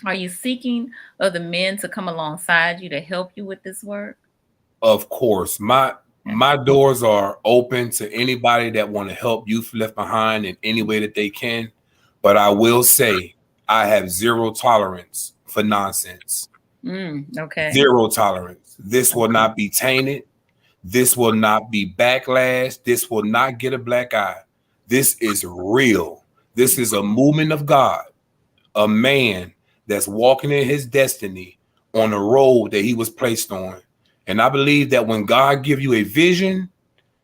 B: are you seeking other men to come alongside you to help you with this work?
C: Of course. My doors are open to anybody that want to help Youth Left Behind in any way that they can. But I will say I have zero tolerance for nonsense.
B: Okay.
C: Zero tolerance. This will not be tainted. This will not be backlash. This will not get a black eye. This is real. This is a movement of God, a man that's walking in his destiny on a road that he was placed on. And I believe that when God give you a vision,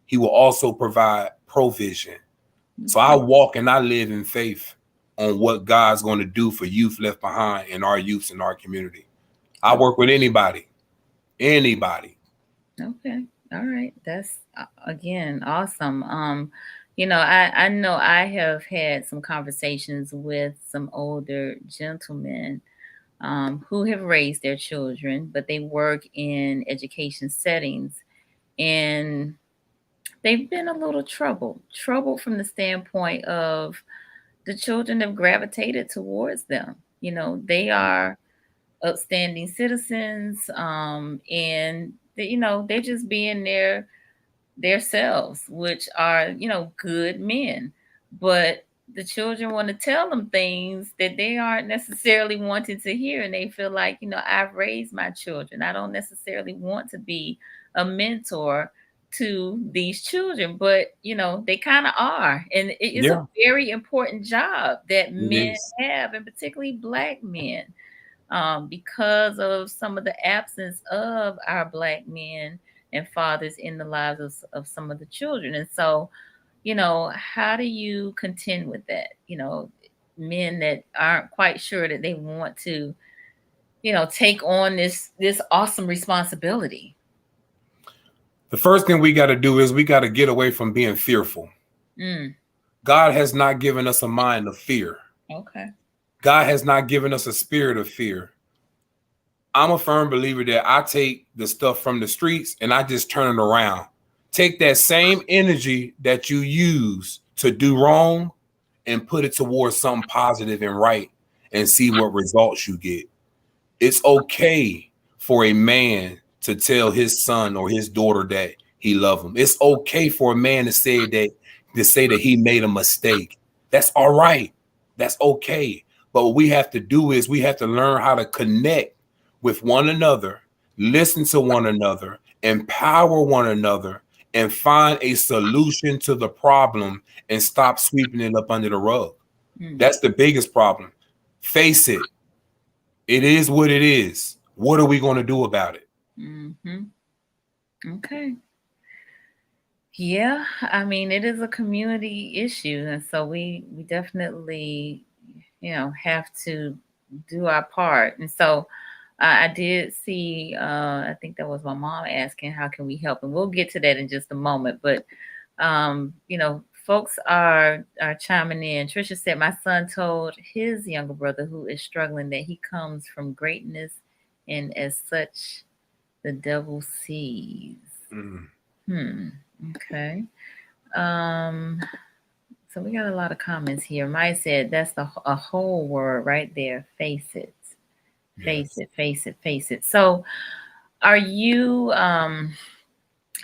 C: he will also provide provision. So I walk and I live in faith on what God's going to do for Youth Left Behind and our youths in our community. I work with anybody.
B: Okay. All right. That's again awesome. I know I have had some conversations with some older gentlemen who have raised their children, but they work in education settings, and they've been a little troubled from the standpoint of the children have gravitated towards them. They are upstanding citizens, and they're just being their selves, which are good men. But the children want to tell them things that they aren't necessarily wanting to hear, and they feel like, I've raised my children. I don't necessarily want to be a mentor to these children, but they kind of are, and it is a
C: Yeah,
B: very important job that
C: it
B: men
C: is.
B: have, and particularly black men, because of some of the absence of our black men and fathers in the lives of some of the children. And so, how do you contend with that? Men that aren't quite sure that they want to, take on this awesome responsibility.
C: The first thing we got to do is we got to get away from being fearful.
B: Mm,
C: God has not given us a mind of fear.
B: okay.
C: God has not given us a spirit of fear. I'm a firm believer that I take the stuff from the streets and I just turn it around. Take that same energy that you use to do wrong and put it towards something positive and right, and see what results you get. It's okay for a man to tell his son or his daughter that he loves them. It's okay for a man to say that he made a mistake. That's all right. That's okay. But what we have to do is we have to learn how to connect with one another, listen to one another, empower one another, and find a solution to the problem and stop sweeping it up under the rug.
B: Mm,
C: That's the biggest problem. Face it. It is what it is. What are we going to do about it?
B: mm-hmm. Okay. Yeah, I mean, it is a community issue, and so we definitely, have to do our part. And so I did see, I think that was my mom asking, how can we help? And we'll get to that in just a moment. But folks are chiming in. Trisha said, my son told his younger brother who is struggling that he comes from greatness, and as such, the devil sees.
C: Mm.
B: Hmm. Okay. Um, so we got a lot of comments here. Maya said that's a whole word right there. Face it. Face
C: Yes.
B: it, face it, face it. So are you I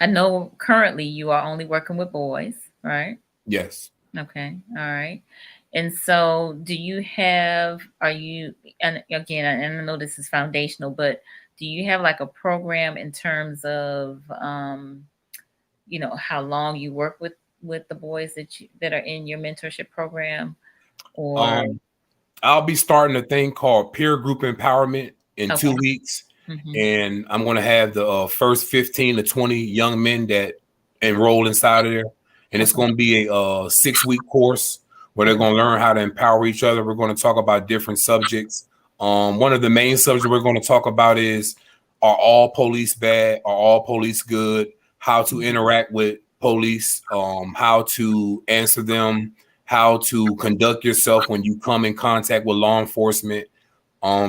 B: know currently you are only working with boys, right?
C: Yes.
B: Okay. All right. And so do you have are you and again, and I know this is foundational, but do you have like a program in terms of how long you work with the boys that are in your mentorship program, or
C: Um, I'll be starting a thing called peer group empowerment in
B: okay.
C: 2 weeks.
B: Hmm.
C: And I'm going to have the first 15 to 20 young men that enroll inside of there. And it's
B: Okay.
C: going to be a 6-week course where they're
B: Okay.
C: going to learn how to empower each other. We're going to talk about different subjects. One of the main subjects we're going to talk about is, are all police bad? Are all police good? How to interact with police, how to answer them, how to conduct yourself when you come in contact with law enforcement.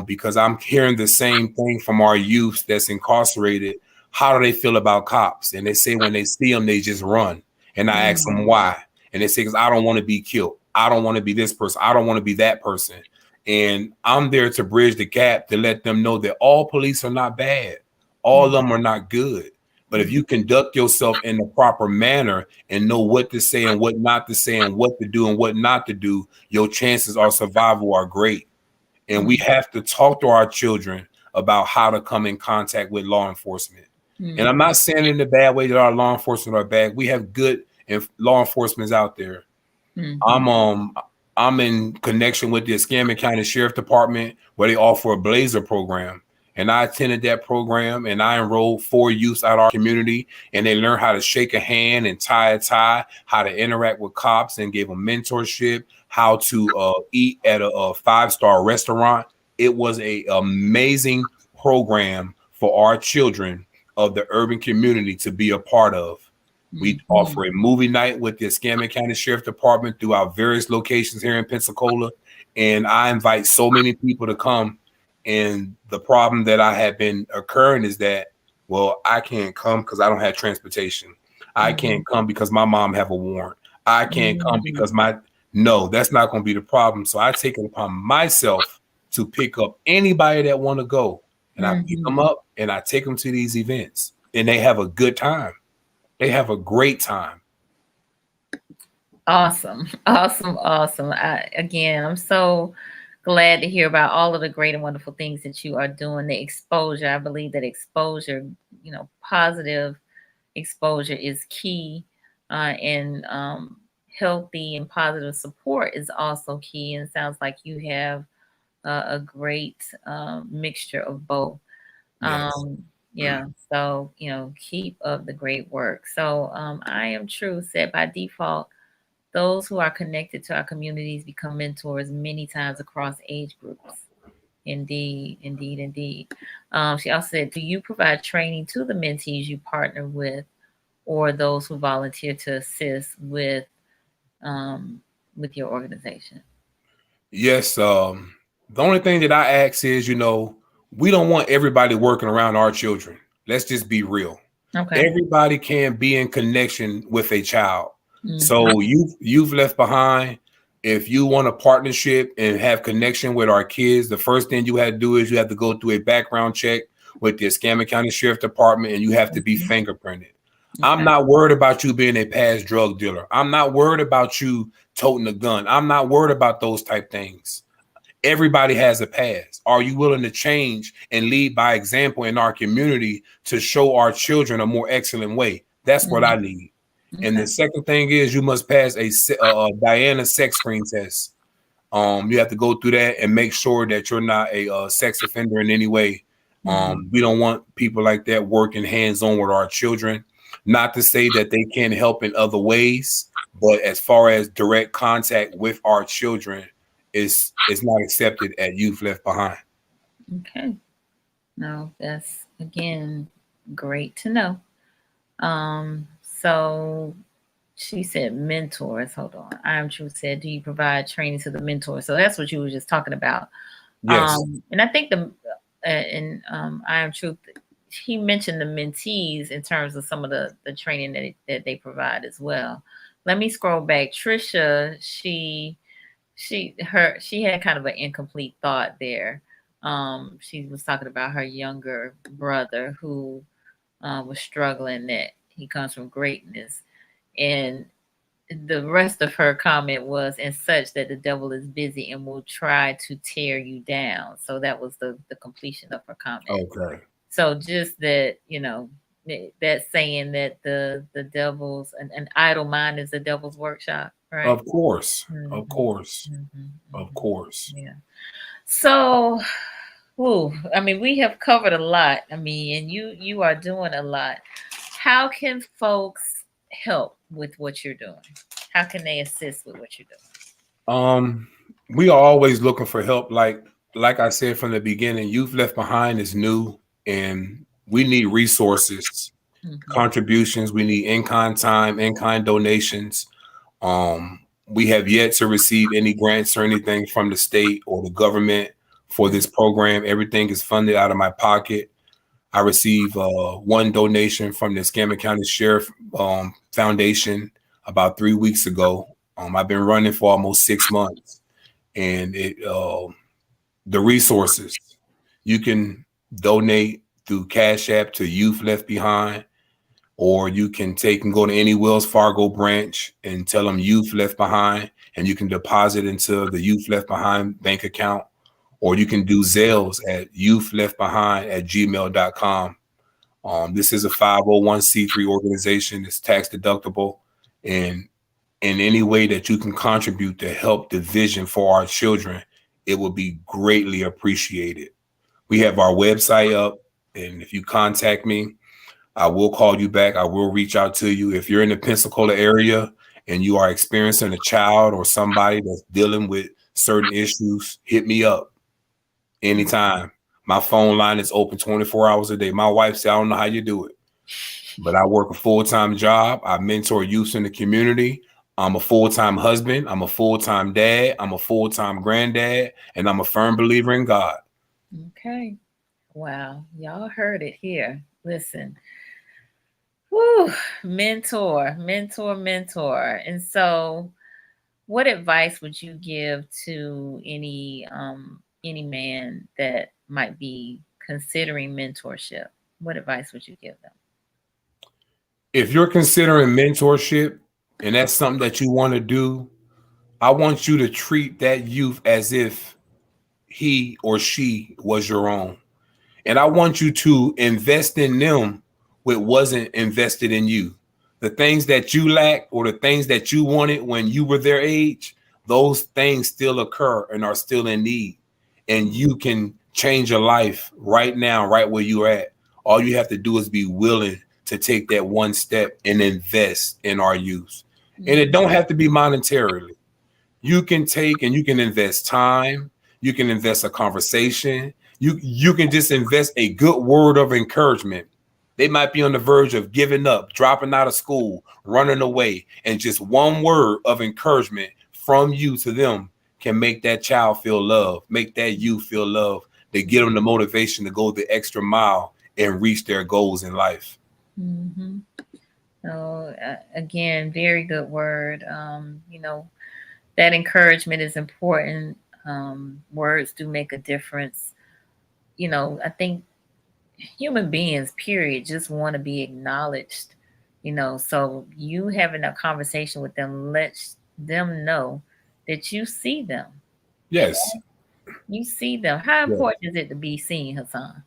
C: Because I'm hearing the same thing from our youth that's incarcerated. How do they feel about cops? And they say when they see them, they just run. And I ask them why. And they say, because I don't want to be killed. I don't want to be this person. I don't want to be that person. And I'm there to bridge the gap to let them know that all police are not bad. All of them are not good. But if you conduct yourself in the proper manner and know what to say and what not to say and what to do and what not to do, your chances of survival are great. And we have to talk to our children about how to come in contact with law enforcement. And I'm not saying in the bad way that our law enforcement are bad. We have good law enforcement out there. I'm in connection with the Escambia County Sheriff Department where they offer a Blazer program. And I attended that program and I enrolled 4 youths out of our community, and they learned how to shake a hand and tie a tie, how to interact with cops, and gave them mentorship, how to eat at a 5-star restaurant. It was an amazing program for our children of the urban community to be a part of. We
B: Mhm.
C: offer a movie night with the Escambia County Sheriff Department throughout various locations here in Pensacola. And I invite so many people to come. And the problem that I have been occurring is that, well, I can't come because I don't have transportation. I can't come because my mom have a warrant. I can't come
B: Mhm.
C: because no, that's not going to be the problem. So I take it upon myself to pick up anybody that want to go. And I pick them
B: Mhm.
C: up and I take them to these events and they have a good time. They have a great time.
B: Awesome. Awesome. Awesome. I'm so glad to hear about all of the great and wonderful things that you are doing. The exposure, I believe that exposure, positive exposure is key, and healthy and positive support is also key. And it sounds like you have a great mixture of both.
C: Yes.
B: Yeah, so keep up the great work. So I am true said by default, those who are connected to our communities become mentors many times across age groups. Indeed, indeed, indeed. She also said, do you provide training to the mentees you partner with or those who volunteer to assist um, with your organization?
C: Yes. The only thing that I ask is, we don't want everybody working around our children. Let's just be real.
B: Okay.
C: Everybody can be in connection with a child. So
B: Mhm.
C: you've left behind. If you want a partnership and have connection with our kids, the first thing you have to do is you have to go through a background check with the Escambia County Sheriff Department, and you have to be
B: Mhm.
C: fingerprinted. I'm
B: Okay.
C: not worried about you being a past drug dealer. I'm not worried about you toting a gun. I'm not worried about those type things. Everybody has a past. Are you willing to change and lead by example in our community to show our children a more excellent way? That's what I
B: Mhm.
C: need. And
B: Okay.
C: the second thing is you must pass a Diana sex screen test. You have to go through that and make sure that you're not a sex offender in any way.
B: Mhm.
C: We don't want people like that working hands-on with our children. Not to say that they can't help in other ways, but as far as direct contact with our children, is not accepted at Youth Left Behind.
B: Okay. No, that's again great to know. So she said mentors. Hold on. I am true said, do you provide training to the mentors? So that's what you were just talking about.
C: Yes,
B: And I think and I am truth. He mentioned the mentees in terms of some of the training that they provide as well. Let me scroll back. Trisha, she had kind of an incomplete thought there. She was talking about her younger brother who was struggling, that he comes from greatness, and the rest of her comment was, and such that the devil is busy and will try to tear you down. So that was the completion of her comment.
C: okay.
B: So just that, that saying that the devil's an idle mind is the devil's workshop, right?
C: Of course,
B: Hmm.
C: of course,
B: Hmm.
C: of
B: Hmm.
C: course.
B: Yeah. So, ooh, I mean, we have covered a lot. I mean, and you are doing a lot. How can folks help with what you're doing? How can they assist with what you're
C: Um, we are always looking for help. Like I said from the beginning, Youth Left Behind is new, and we need resources,
B: doing?
C: contributions. We need in-kind time, in-kind donations. We have yet to receive any grants or anything from the state or the government for this program. Everything is funded out of my pocket. I received one donation from the Escambia County Sheriff Foundation about 3 weeks ago. I've been running for almost 6 months, and the resources you can donate through Cash App to Youth Left Behind, or you can take and go to any Wells Fargo branch and tell them Youth Left Behind, and you can deposit into the Youth Left Behind bank account, or you can do Zelles at youthleftbehind@gmail.com. This is a 501c3 organization. It's tax deductible, and in any way that you can contribute to help the vision for our children, it will be greatly appreciated. We have our website up, and if you contact me, I will call you back. I will reach out to you. If you're in the Pensacola area and you are experiencing a child or somebody that's dealing with certain issues, hit me up anytime. My phone line is open 24 hours a day. My wife said, I don't know how you do it, but I work a full-time job. I mentor youth in the community. I'm a full-time husband. I'm a full-time dad. I'm a full-time granddad, and I'm a firm believer in God.
B: Okay. Wow. Y'all heard it here. Listen. Whew. Mentor, mentor, mentor. And so what advice would you give to any man that might be considering mentorship? What advice would you give them?
C: If you're considering mentorship and that's something that you want to do, I want you to treat that youth as if he or she was your own. And I want you to invest in them what wasn't invested in you. The things that you lack or the things that you wanted when you were their age, those things still occur and are still in need. And you can change your life right now, right where you're at. All you have to do is be willing to take that one step and invest in our youth. And it don't have to be monetarily. You can take and you can invest time. You can invest a conversation. You can just invest a good word of encouragement. They might be on the verge of giving up, dropping out of school, running away, and just one word of encouragement from you to them can make that child feel love, make that youth feel love. They give them the motivation to go the extra mile and reach their goals in life.
B: Mm-hmm. So again, very good word. That encouragement is important. Words do make a difference. I think human beings, period, just want to be acknowledged. So you having a conversation with them lets them know that you see them.
C: Yes.
B: You see them. How
C: Yes.
B: important is it to be seen, Hassan?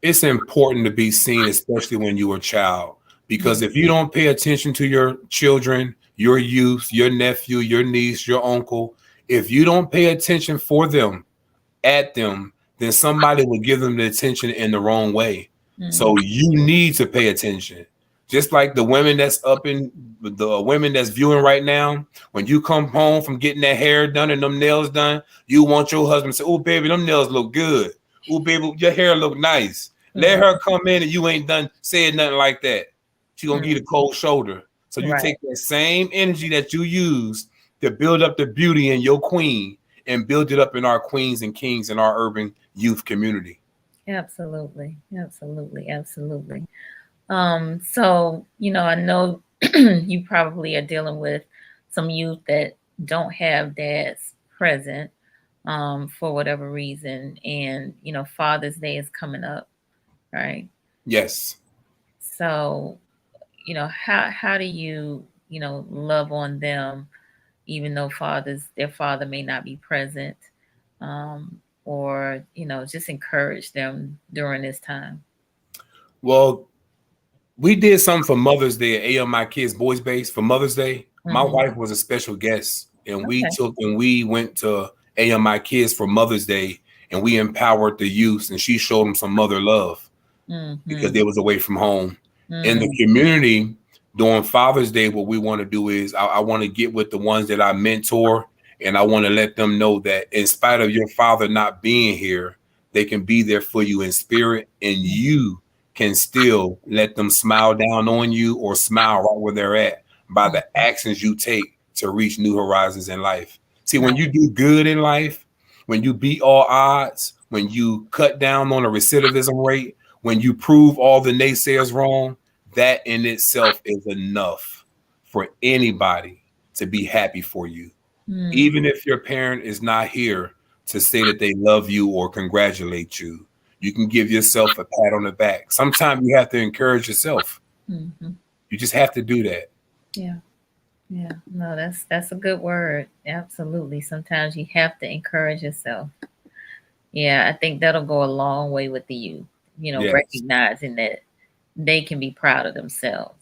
C: It's important to be seen, especially when you're a child, because if you don't pay attention to your children, your youth, your nephew, your niece, your uncle, if you don't pay attention for them, at them, then somebody will give them the attention in the wrong way. So you need to pay attention. Just like the women that's up in the women that's viewing right now, when you come home from getting that hair done and them nails done, you want your husband to say, "Oh, baby, them nails look good. Oh, baby, your hair look nice." Let her come in and you ain't done said nothing like that. She gonna give you the cold shoulder. So you take that same energy that you use to build up the beauty in your queen and build it up in our queens and kings in our urban youth community.
B: Absolutely. Absolutely. Absolutely. So, I know you probably are dealing with some youth that don't have dads present for whatever reason. And, Father's Day is coming up, right?
C: Yes.
B: So, how do you, love on them, even though their father may not be present, or, just encourage them during this time?
C: Well, we did something for Mother's Day at AMI Kids Boys Base for Mother's Day. My wife was a special guest, and we went to AMI Kids for Mother's Day, and we empowered the youth, and she showed them some mother love because they was away from home. In the community during Father's Day, what we want to do is I want to get with the ones that I mentor, and I want to let them know that in spite of your father not being here, they can be there for you in spirit, and you can still let them smile down on you or smile right where they're at by the actions you take to reach new horizons in life. See, when you do good in life, when you beat all odds, when you cut down on a recidivism rate, when you prove all the naysayers wrong, that in itself is enough for anybody to be happy for you. Even if your parent is not here to say that they love you or congratulate you, you can give yourself a pat on the back. Sometimes you have to encourage yourself. You just have to do that.
B: Yeah. Yeah. No, that's a good word. Absolutely. Sometimes you have to encourage yourself. Yeah, I think that'll go a long way with the youth,
C: Yes.
B: recognizing that they can be proud of themselves.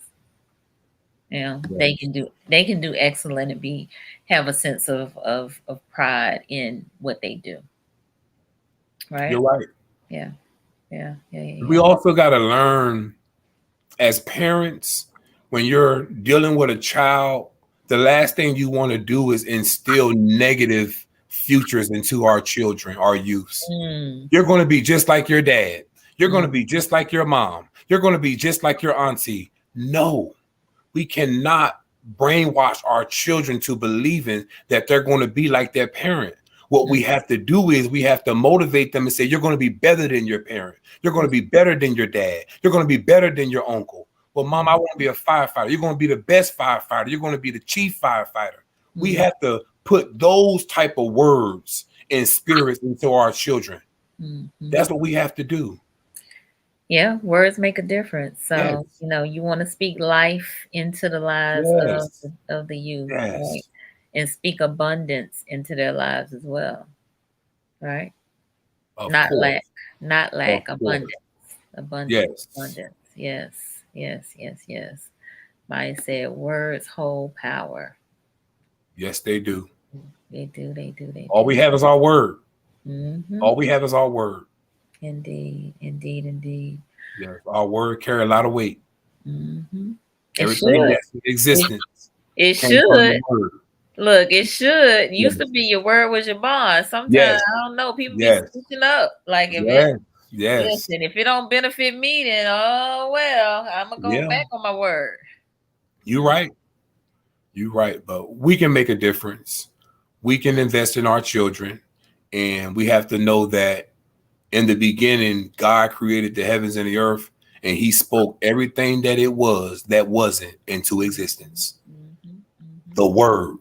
B: They can do excellent and have a sense of pride in what they do. Right?
C: You're right.
B: Yeah.
C: We also got to learn as parents, when you're dealing with a child, the last thing you want to do is instill negative futures into our children, our youth.
B: Mm.
C: You're going to be just like your dad. You're going to be just like your mom. You're going to be just like your auntie. No, we cannot brainwash our children to believing that they're going to be like their parent. What we have to do is we have to motivate them and say, you're going to be better than your parent. You're going to be better than your dad. You're going to be better than your uncle. Well, mom, I want to be a firefighter. You're going to be the best firefighter. You're going to be the chief firefighter. We have to put those type of words and spirits into our children. That's what we have to do.
B: Yeah, words make a difference. So,
C: Yes.
B: you know, you want to speak life into the lives
C: Yes.
B: of the youth,
C: Yes.
B: right? And speak abundance into their lives as well, right?
C: Of
B: Not
C: course.
B: lack, not lack,
C: Of course.
B: abundance,
C: Yes.
B: abundance. Yes, yes, yes, yes. Maya said, words hold power.
C: Yes, they do.
B: They do, they do, they do.
C: All we have is our word.
B: Mm-hmm.
C: All we have is our word.
B: Indeed, indeed, indeed.
C: Yes, our word carry a lot of weight.
B: Mm-hmm.
C: Everything that's in existence
B: It
C: came from the
B: should.
C: word.
B: Look, it should. Used to
C: Yes.
B: be your word was your bond. Sometimes
C: Yes.
B: I don't know. People be
C: Yes.
B: switching up. Like if
C: Yes.
B: it
C: Yes.
B: listen, if it don't benefit me, then oh well, I'm gonna go
C: Yeah.
B: back on my word.
C: You're right. You're right. But we can make a difference. We can invest in our children. And we have to know that in the beginning, God created the heavens and the earth, and he spoke everything that it was that wasn't into existence. The word.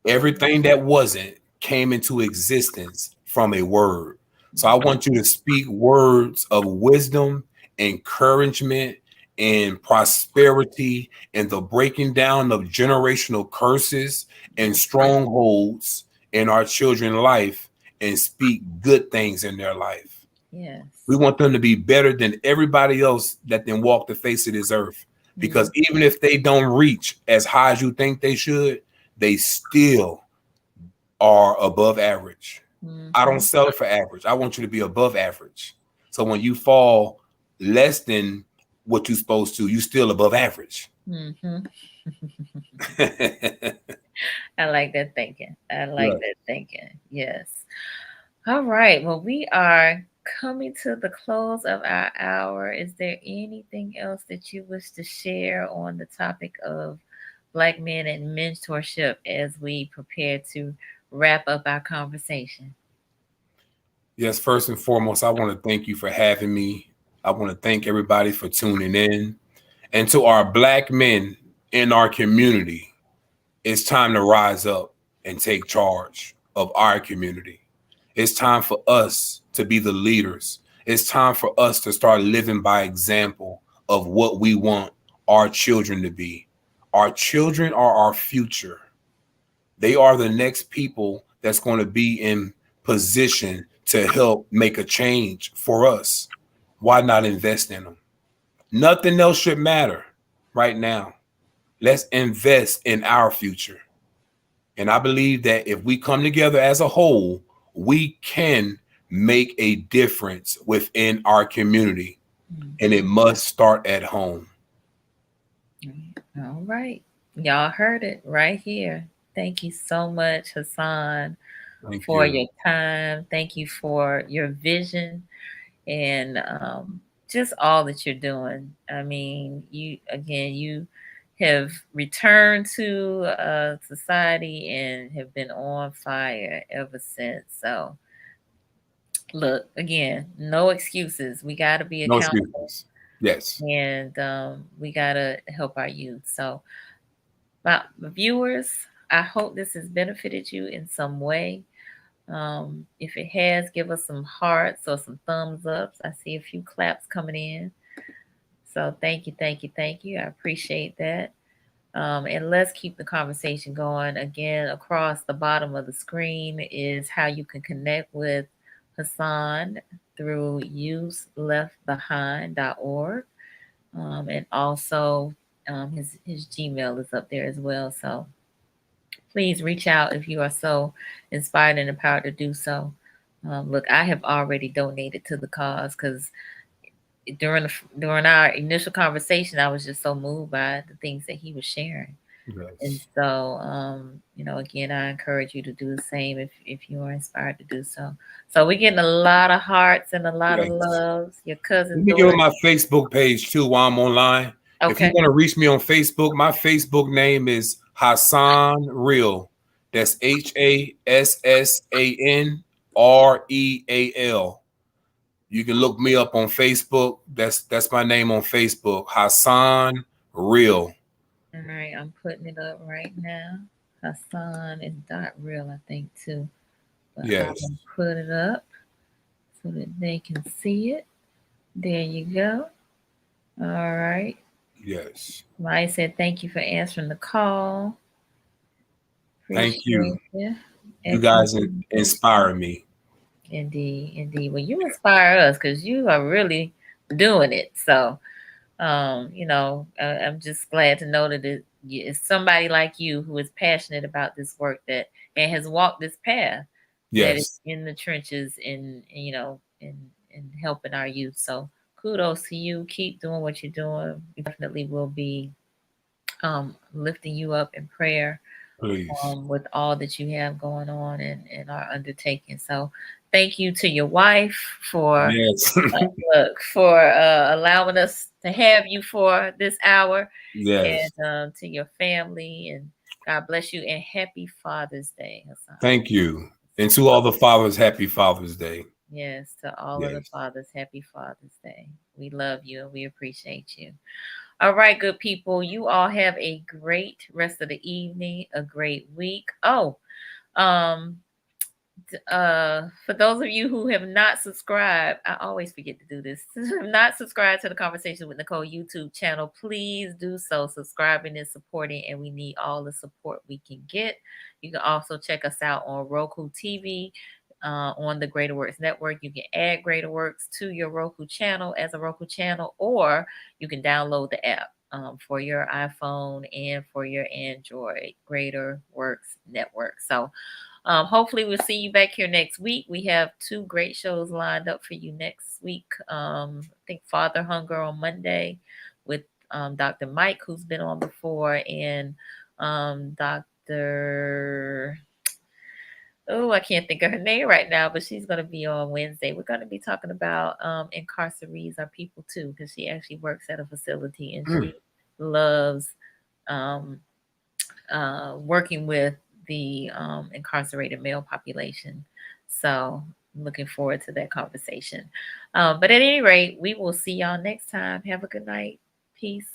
C: Everything that wasn't came into existence from a word. So I want you to speak words of wisdom, encouragement, and prosperity, and the breaking down of generational curses and strongholds in our children's life, and speak good things in their life.
B: Yes.
C: We want them to be better than everybody else that then walk the face of this earth. Because even if they don't reach as high as you think they should, they still are above average. I don't sell it for average. I want you to be above average. So when you fall less than what you're supposed to, you still above average.
B: I like that thinking. I like that thinking. Yes. All right. Well, we are coming to the close of our hour. Is there anything else that you wish to share on the topic of Black men and mentorship as we prepare to wrap up our conversation?
C: Yes, first and foremost, I want to thank you for having me. I want to thank everybody for tuning in. And to our Black men in our community, it's time to rise up and take charge of our community. It's time for us to be the leaders. It's time for us to start living by example of what we want our children to be. Our children are our future. They are the next people that's going to be in position to help make a change for us. Why not invest in them? Nothing else should matter right now. Let's invest in our future. And I believe that if we come together as a whole, we can make a difference within our community. And it must start at home.
B: All right. Y'all heard it right here. Thank you so much, Hassan, for your time. Thank you for your vision and just all that you're doing. I mean, you have returned to society and have been on fire ever since. So, look, again, no excuses. We got to be accountable.
C: No excuses. Yes.
B: And we got to help our youth. So, my viewers, I hope this has benefited you in some way. If it has, give us some hearts or some thumbs ups. I see a few claps coming in. So thank you, thank you, thank you. I appreciate that. And let's keep the conversation going. Again, across the bottom of the screen is how you can connect with Hassan through youthleftbehind.org. And also his Gmail is up there as well. So please reach out if you are so inspired and empowered to do so. Look, I have already donated to the cause because during our initial conversation, I was just so moved by the things that he was sharing. And
C: Yes.
B: so, again, I encourage you to do the same if you are inspired to do so. So we're getting a lot of hearts and a lot of
C: Yes.
B: loves. Your
C: Let
B: cousin
C: me give
B: Doris.
C: my Facebook page too while I'm online. If you
B: Okay.
C: want to reach me on Facebook, my Facebook name is Hassan Real. That's HASSANREAL. You can look me up on Facebook. That's my name on Facebook, Hassan Real.
B: All right. I'm putting it up right now. Hassan is dot real, I think, too. But I
C: Yes.
B: will put it up so that they can see it. There you go. All right.
C: Yes.
B: I said thank you for answering the call.
C: Thank you.
B: Appreciate you.
C: You
B: Excellent
C: guys
B: communication.
C: inspire me.
B: Indeed, indeed. Well, you inspire us because you are really doing it. So, I'm just glad to know that it's somebody like you who is passionate about this work and has walked this path that is
C: Yes.
B: in the trenches in helping our youth. So, kudos to you. Keep doing what you're doing. We definitely will be lifting you up in prayer
C: Please.
B: with all that you have going on and our undertaking. So thank you to your wife for
C: Yes.
B: allowing us to have you for this hour,
C: Yes.
B: and to your family, and God bless you, and happy Father's Day, Hassan.
C: Thank you. And to all the fathers, happy Father's Day.
B: Yes, to all of the
C: Yes.
B: fathers, happy Father's Day. We love you and we appreciate you. All right, good people. You all have a great rest of the evening, a great week. Oh, um, for those of you who have not subscribed, I always forget to do this. Have not subscribed to the Conversation with Nicole YouTube channel, please do so. Subscribing and supporting, and we need all the support we can get. You can also check us out on Roku TV, on the Greater Works Network. You can add Greater Works to your Roku channel as a Roku channel, or you can download the app for your iPhone and for your Android, Greater Works Network. So hopefully we'll see you back here next week. We have 2 great shows lined up for you next week. I think Father Hunger on Monday with Dr. Mike, who's been on before, and Dr. Oh, I can't think of her name right now, but she's going to be on Wednesday. We're going to be talking about incarcerees are people too, because she actually works at a facility and she loves um, working with the incarcerated male population. So I'm looking forward to that conversation. But at any rate, we will see y'all next time. Have a good night. Peace.